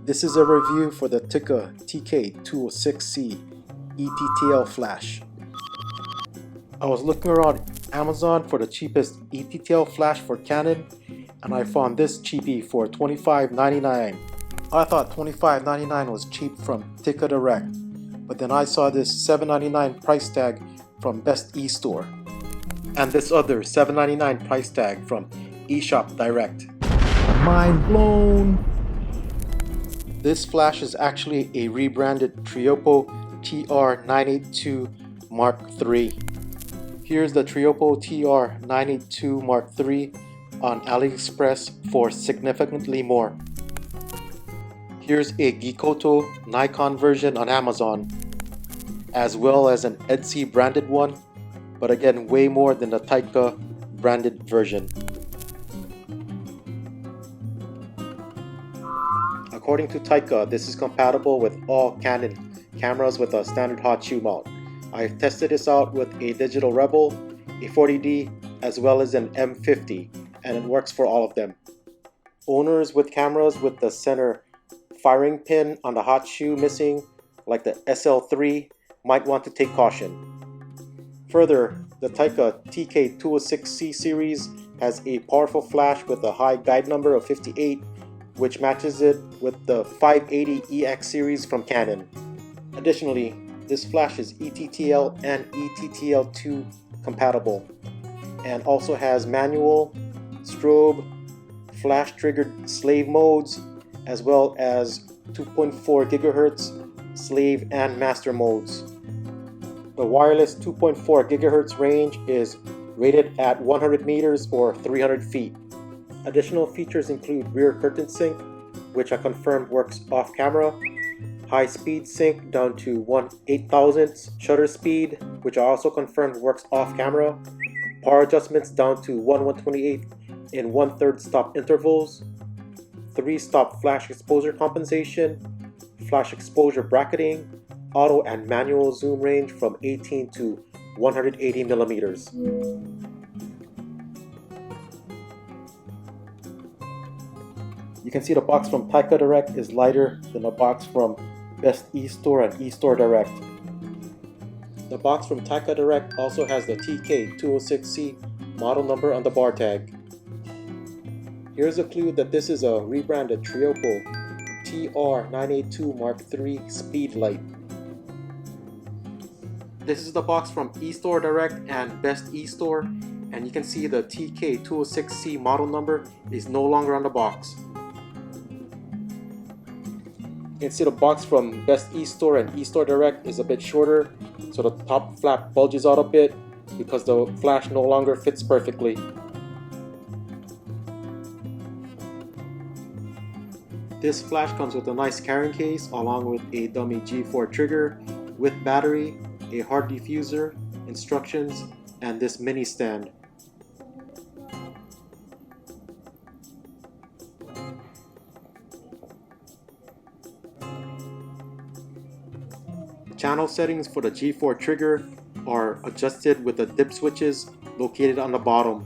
This is a review for the Tycka TK206C ETTL flash. I was looking around Amazon for the cheapest ETTL flash for Canon, and I found this cheapie for $25.99. I thought $25.99 was cheap from Tycka Direct, but then I saw this $7.99 price tag from Best eStore, and this other $7.99 price tag from eShop Direct. Mind blown! This flash is actually a rebranded Triopo TR-982 Mark III. Here's the Triopo TR-982 Mark III on AliExpress for significantly more. Here's a Gikoto Nikon version on Amazon, as well as an Etsy branded one, but again way more than the Tycka branded version. According to Tycka, this is compatible with all Canon cameras with a standard hot shoe mount. I've tested this out with a Digital Rebel, a 40D, as well as an M50, and it works for all of them. Owners with cameras with the center firing pin on the hot shoe missing, like the SL3, might want to take caution. Further, the Tycka TK206C series has a powerful flash with a high guide number of 58, which matches it with the 580EX series from Canon. Additionally, this flash is ETTL and ETTL2 compatible, and also has manual, strobe, flash triggered slave modes, as well as 2.4 GHz slave and master modes. The wireless 2.4 GHz range is rated at 100 meters or 300 feet. Additional features include rear curtain sync, which I confirmed works off camera, high speed sync down to 1/8000th shutter speed, which I also confirmed works off camera, power adjustments down to 1/128th in 1/3 stop intervals, 3-stop flash exposure compensation, flash exposure bracketing, auto and manual zoom range from 18 to 180 millimeters. You can see the box from Tycka Direct is lighter than the box from Best eStore and eStore Direct. The box from Tycka Direct also has the TK206C model number on the bar tag. Here's a clue that this is a rebranded Triopo TR-982 Mark III Speedlite. This is the box from eStore Direct and Best eStore, and you can see the TK206C model number is no longer on the box. You can see the box from Best eStore and eStore Direct is a bit shorter, so the top flap bulges out a bit because the flash no longer fits perfectly. This flash comes with a nice carrying case along with a dummy G4 trigger with battery, a hard diffuser, instructions, and this mini stand. Channel settings for the G4 trigger are adjusted with the dip switches located on the bottom.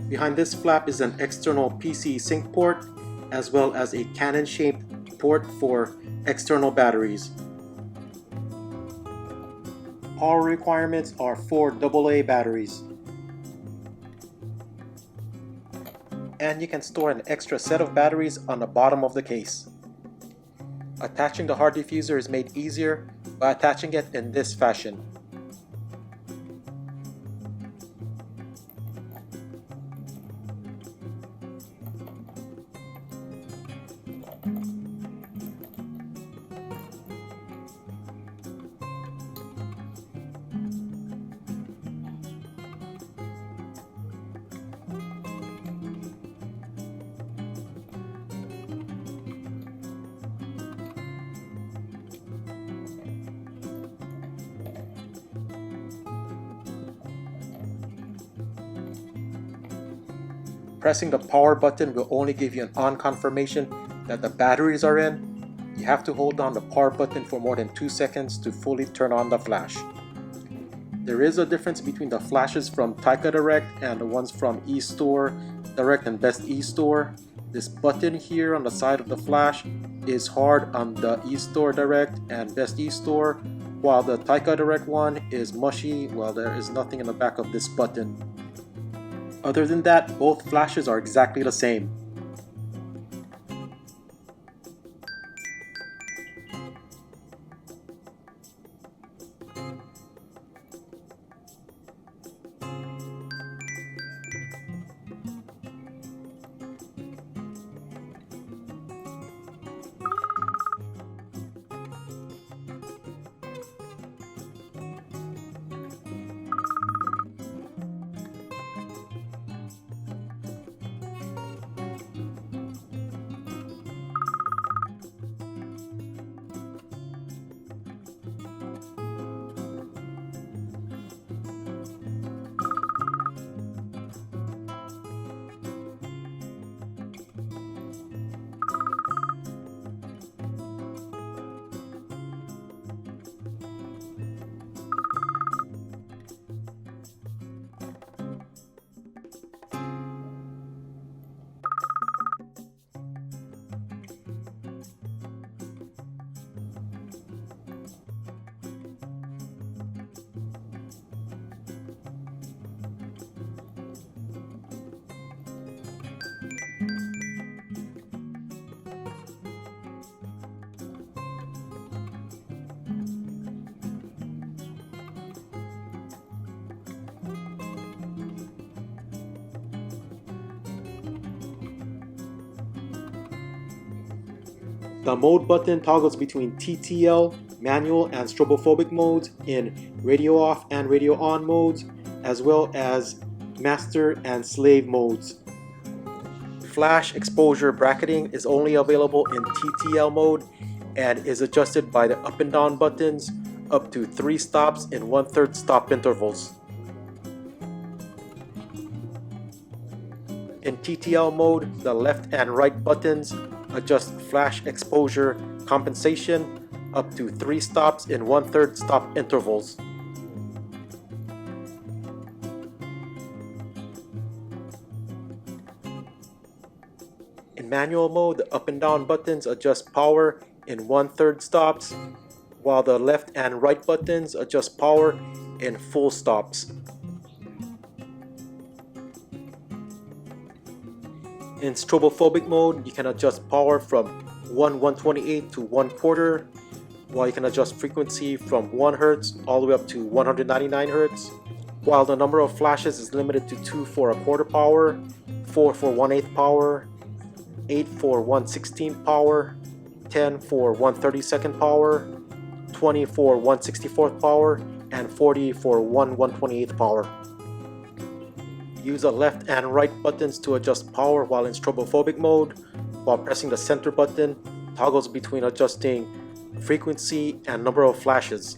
Behind this flap is an external PC sync port, as well as a Canon-shaped port for external batteries. Power requirements are 4 AA batteries. And you can store an extra set of batteries on the bottom of the case. Attaching the hard diffuser is made easier by attaching it in this fashion. Pressing the power button will only give you an on confirmation that the batteries are in. You have to hold down the power button for more than 2 seconds to fully turn on the flash. There is a difference between the flashes from Tycka Direct and the ones from eStore Direct and Best eStore. This button here on the side of the flash is hard on the eStore Direct and Best eStore, while the Tycka Direct one is mushy. Well, there is nothing in the back of this button. Other than that, both flashes are exactly the same. The mode button toggles between TTL, manual, and strobophobic modes in radio off and radio on modes, as well as master and slave modes. Flash exposure bracketing is only available in TTL mode and is adjusted by the up and down buttons up to 3 stops in 1/3 stop intervals. In TTL mode, the left and right buttons adjust flash exposure compensation up to 3 stops in 1/3 stop intervals. In manual mode, the up and down buttons adjust power in 1/3 stops, while the left and right buttons adjust power in full stops. In strobophobic mode, you can adjust power from 1/128 to 1/4, while you can adjust frequency from 1 Hz all the way up to 199 Hz, while the number of flashes is limited to 2 for 1/4 power, 4 for 1/8 power, 8 for 1/16 power, 10 for 1/32 power, 20 for 1/64 power, and 40 for 1/128 power. Use the left and right buttons to adjust power while in strobophobic mode, while pressing the center button toggles between adjusting frequency and number of flashes.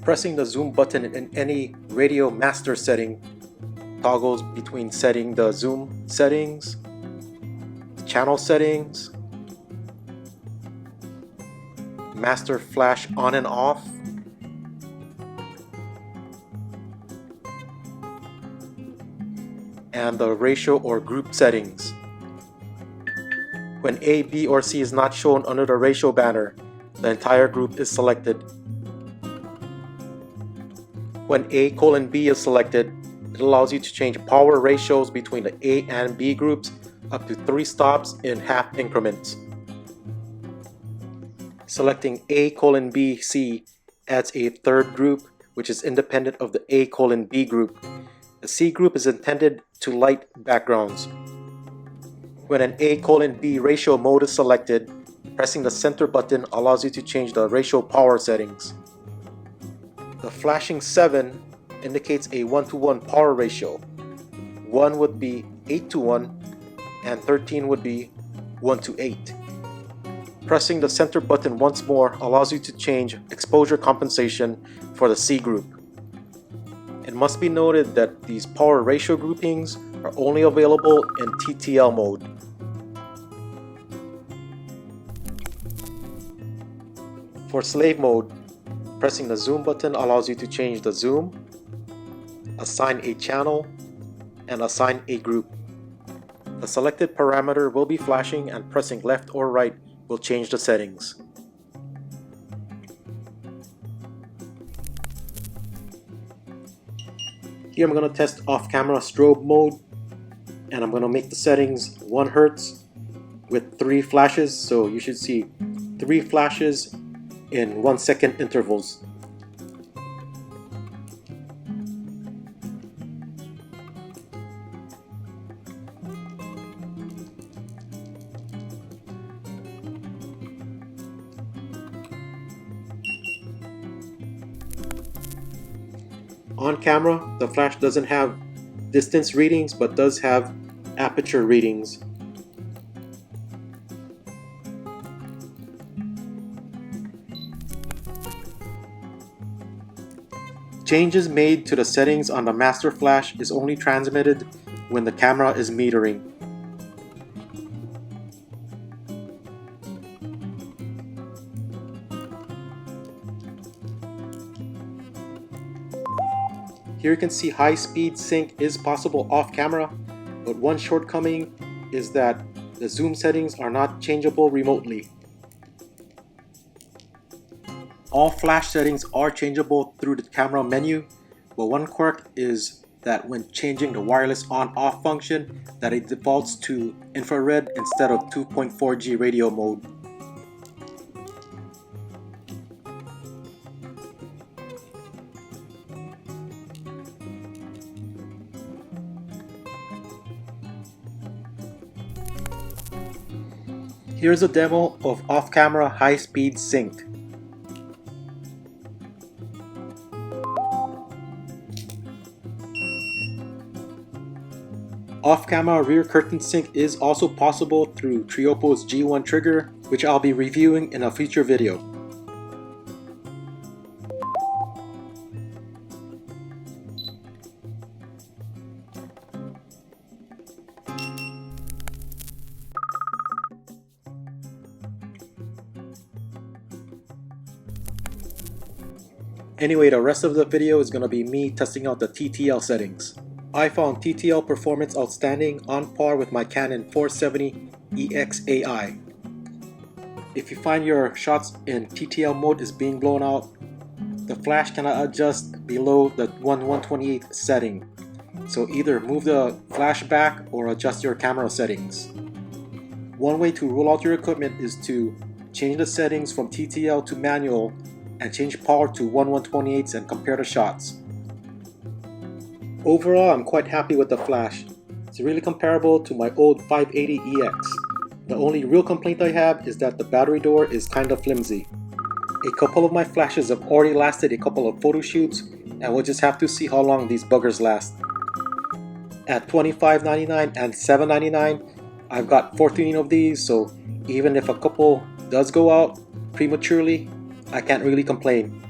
Pressing the zoom button in any radio master setting toggles between setting the zoom settings, channel settings, master flash on and off, and the ratio or group settings. When A, B, or C is not shown under the ratio banner, the entire group is selected. When A:B is selected, it allows you to change power ratios between the A and B groups up to 3 stops in half increments. Selecting A:B, C adds a third group which is independent of the A:B group. The C group is intended to light backgrounds. When an A:B ratio mode is selected, pressing the center button allows you to change the ratio power settings. The flashing 7 indicates a 1:1 power ratio. 1 would be 8:1 and 13 would be 1:8. Pressing the center button once more allows you to change exposure compensation for the C group. It must be noted that these power ratio groupings are only available in TTL mode. For slave mode, pressing the zoom button allows you to change the zoom, assign a channel, and assign a group. The selected parameter will be flashing, and pressing left or right will change the settings. Here I'm going to test off-camera strobe mode, and I'm going to make the settings 1 Hz with 3 flashes, so you should see 3 flashes in 1 second intervals. On camera, the flash doesn't have distance readings but does have aperture readings. Changes made to the settings on the master flash is only transmitted when the camera is metering. Here you can see high-speed sync is possible off-camera, but one shortcoming is that the zoom settings are not changeable remotely. All flash settings are changeable through the camera menu, but one quirk is that when changing the wireless on-off function, that it defaults to infrared instead of 2.4G radio mode. Here's a demo of off-camera high-speed sync. Off-camera rear curtain sync is also possible through Triopo's G1 trigger, which I'll be reviewing in a future video. Anyway, the rest of the video is going to be me testing out the TTL settings. I found TTL performance outstanding, on par with my Canon 470 EX-AI. If you find your shots in TTL mode is being blown out, the flash cannot adjust below the 1/128 setting. So either move the flash back or adjust your camera settings. One way to rule out your equipment is to change the settings from TTL to manual and change power to 1/128s and compare the shots. Overall, I'm quite happy with the flash. It's really comparable to my old 580EX. The only real complaint I have is that the battery door is kinda flimsy. A couple of my flashes have already lasted a couple of photo shoots, and we'll just have to see how long these buggers last. At $25.99 and $7.99, I've got 14 of these, so even if a couple does go out prematurely, I can't really complain.